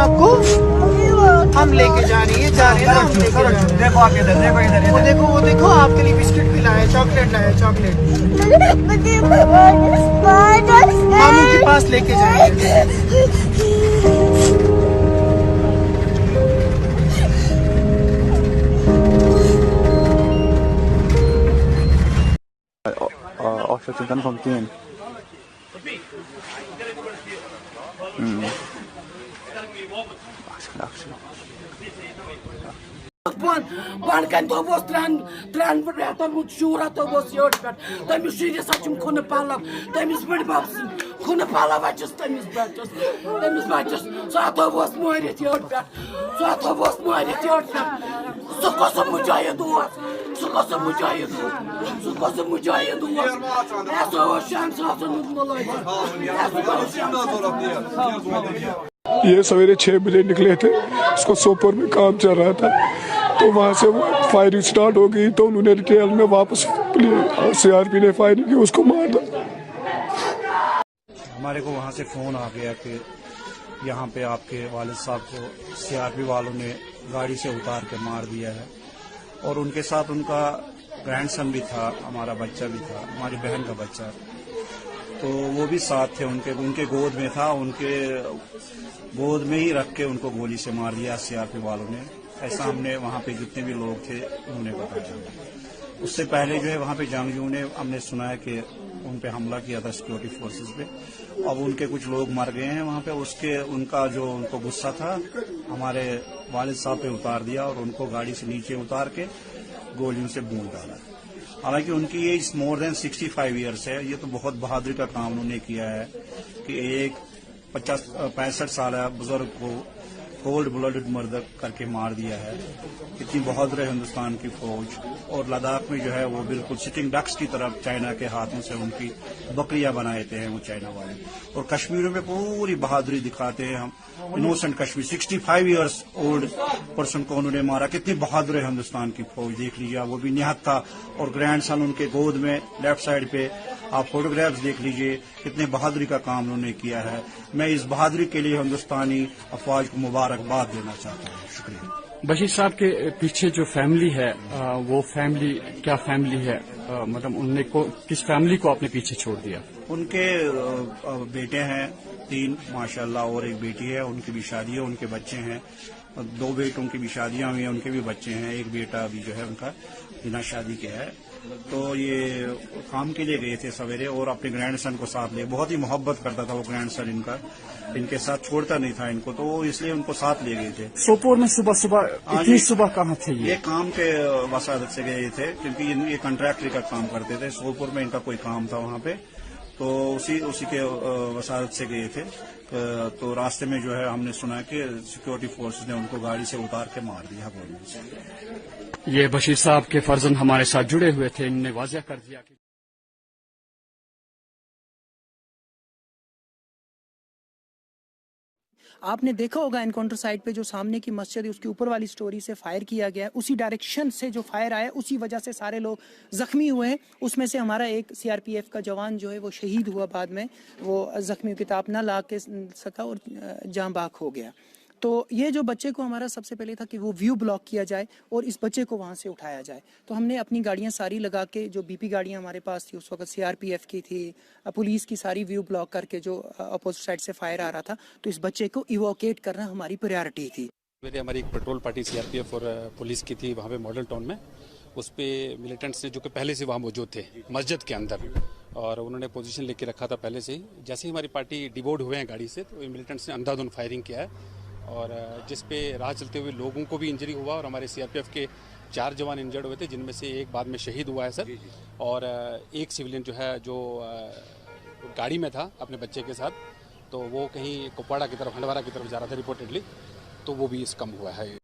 آپ کو؟ ہم لے کے جا رہے ہیں نا، ہم لے کے جا رہے ہیں. دیکھو آگے ادھر، دیکھو ادھر، وہ دیکھو آپ کے لیے بسکٹ بھی لایا، چاکلیٹ لایا، چاکلیٹ ماموں کے پاس لے کے جائیں گے. Oxygen vom Gehen. بنکن دوس ترین رٮ۪تن شُر ہس یٔڑ پٮ۪ٹھ تٔمِس شُرِس چھُم کھُنہٕ پَلو تٔمِس بٔڑِ بَب سٕنٛدۍ کھُنہٕ پَلو چھِس تٔمِس بَچَس سُہ ہَتھووُس مٲرِتھ یٔڑ پٮ۪ٹھ سُہ کُس مُجاہِد اوس سُہ کُس مُجاہِد اوس اَسہِ اوس شمس حسن مُلٲزِم. یہ سویرے 6 بجے نکلے تھے، اس کو سوپور میں کام چل رہا تھا، تو وہاں سے فائرنگ سٹارٹ ہو گئی، تو انہوں نے ریٹیل میں واپس سی آر پی نے فائرنگ کی، اس کو مار دیا. ہمارے کو وہاں سے فون آ گیا کہ یہاں پہ آپ کے والد صاحب کو سی آر پی والوں نے گاڑی سے اتار کے مار دیا ہے، اور ان کے ساتھ ان کا گرینڈ سن بھی تھا، ہمارا بچہ بھی تھا، ہماری بہن کا بچہ، تو وہ بھی ساتھ تھے، ان کے گود میں تھا، ان کے گود میں ہی رکھ کے ان کو گولی سے مار دیا سی آر پی والوں نے. ایسا ہم نے وہاں پہ جتنے بھی لوگ تھے انہوں نے بتایا. اس سے پہلے جو ہے وہاں پہ جنگجوؤں نے ہم نے سنا ہے کہ ان پہ حملہ کیا تھا سیکورٹی فورسز پہ. اب ان کے کچھ لوگ مر گئے ہیں وہاں پہ، ان کا جو ان کو غصہ تھا ہمارے والد صاحب پہ اتار دیا، اور ان کو گاڑی سے نیچے اتار کے گولیوں سے بھون ڈالا. حالانکہ ان کی ایج مور دین 65 ایئرس ہے. یہ تو بہت بہادری کا کام انہوں نے کیا ہے کہ ایک 65 سالہ بزرگ کو کولڈ بلڈڈ مردر کر کے مار دیا ہے. اتنی بہادر ہے ہندوستان کی فوج. اور لداخ میں جو ہے وہ بالکل سٹنگ ڈکس کی طرف چائنا کے ہاتھوں سے ان کی بکریاں بناتے ہیں وہ چائنا والے. اور کشمیروں میں پوری بہادری دکھاتے ہیں ہم. Innocent Kashmir 65 years old person کو انہوں نے مارا. کتنی بہادر ہے ہندوستان کی فوج، دیکھ لیجیے. وہ بھی نہت تھا، اور گرینڈ سن ان کے گود میں لیفٹ سائڈ پہ. آپ فوٹوگرافس دیکھ لیجئے، کتنے بہادری کا کام انہوں نے کیا ہے. میں اس بہادری کے لیے ہندوستانی افواج کو مبارکباد دینا چاہتا ہوں. شکریہ. بشیر صاحب کے پیچھے جو فیملی ہے وہ فیملی کیا فیملی ہے؟ مطلب ان نے کس فیملی کو اپنے پیچھے چھوڑ دیا؟ ان کے بیٹے ہیں 3 ماشاءاللہ، اور ایک بیٹی ہے، ان کی بھی شادی ہے، ان کے بچے ہیں. 2 بیٹوں کی بھی شادیاں ہوئی ہیں، ان کے بھی بچے ہیں. ایک بیٹا بھی جو ہے ان کا بنا شادی کے ہے. تو یہ کام کے لیے گئے تھے سویرے، اور اپنے گرینڈ سن کو ساتھ لے. بہت ہی محبت کرتا تھا وہ گرینڈ سن ان کا، ان کے ساتھ چھوڑتا نہیں تھا ان کو، تو اس لیے ان کو ساتھ لے گئے تھے. سوپور میں صبح کہاں تھے یہ کام کے وسادت سے گئے تھے، کیونکہ یہ کنٹریکٹری کا کام کرتے تھے. سوپور میں ان کا کوئی کام تھا وہاں پہ، تو اسی کے وسادت سے گئے تھے. تو راستے میں جو ہے ہم نے سنا کہ سیکورٹی فورسز نے ان کو گاڑی سے اتار کے مار دیا گولیوں سے. یہ بشیر صاحب کے فرزند ہمارے ساتھ جڑے ہوئے تھے، انہوں نے واضح کر دیا کہ آپ نے دیکھا ہوگا انکاؤنٹر سائٹ پہ جو سامنے کی مسجد ہے اس کے اوپر والی سٹوری سے فائر کیا گیا ہے. اسی ڈائریکشن سے جو فائر آیا اسی وجہ سے سارے لوگ زخمی ہوئے ہیں. اس میں سے ہمارا ایک سی آر پی ایف کا جوان جو ہے وہ شہید ہوا، بعد میں وہ زخمی کتاب نہ لا کے سکا اور جاں باک ہو گیا. تو یہ جو بچے کو ہمارا سب سے پہلے تھا کہ وہ ویو بلاک کیا جائے اور اس بچے کو وہاں سے اٹھایا جائے. تو ہم نے اپنی گاڑیاں ساری لگا کے، جو بی پی گاڑیاں ہمارے پاس تھی اس وقت سی آر پی ایف کی تھی، پولیس کی، ساری ویو بلاک کر کے جو اپوزٹ سائڈ سے فائر آ رہا تھا، تو اس بچے کو ایووکیٹ کرنا ہماری پریارٹی تھی. ہماری ایک patrol party C R P F اور پولیس کی تھی وہاں پہ ماڈل ٹاؤن میں. اس پہ ملیٹنٹس نے جو کہ پہلے سے وہاں موجود تھے مسجد کے اندر، اور انہوں نے پوزیشن لے کے رکھا تھا پہلے سے ہی. جیسے ہی ہماری پارٹی ڈیبورڈ ہوئے ہیں گاڑی سے، تو ملیٹنٹس نے اندھا دھند فائرنگ کیا ہے، اور جس پہ راہ چلتے ہوئے لوگوں کو بھی انجری ہوا. اور ہمارے سی آر پی ایف کے 4 جوان انجرڈ ہوئے تھے، جن میں سے ایک بعد میں شہید ہوا ہے سر. اور ایک سویلین جو ہے جو گاڑی میں تھا اپنے بچے کے ساتھ، تو وہ کہیں کپواڑہ کی طرف، ہنڈوارہ کی طرف جا رہا تھا ریپورٹڈلی، تو وہ بھی اس کم ہوا ہے.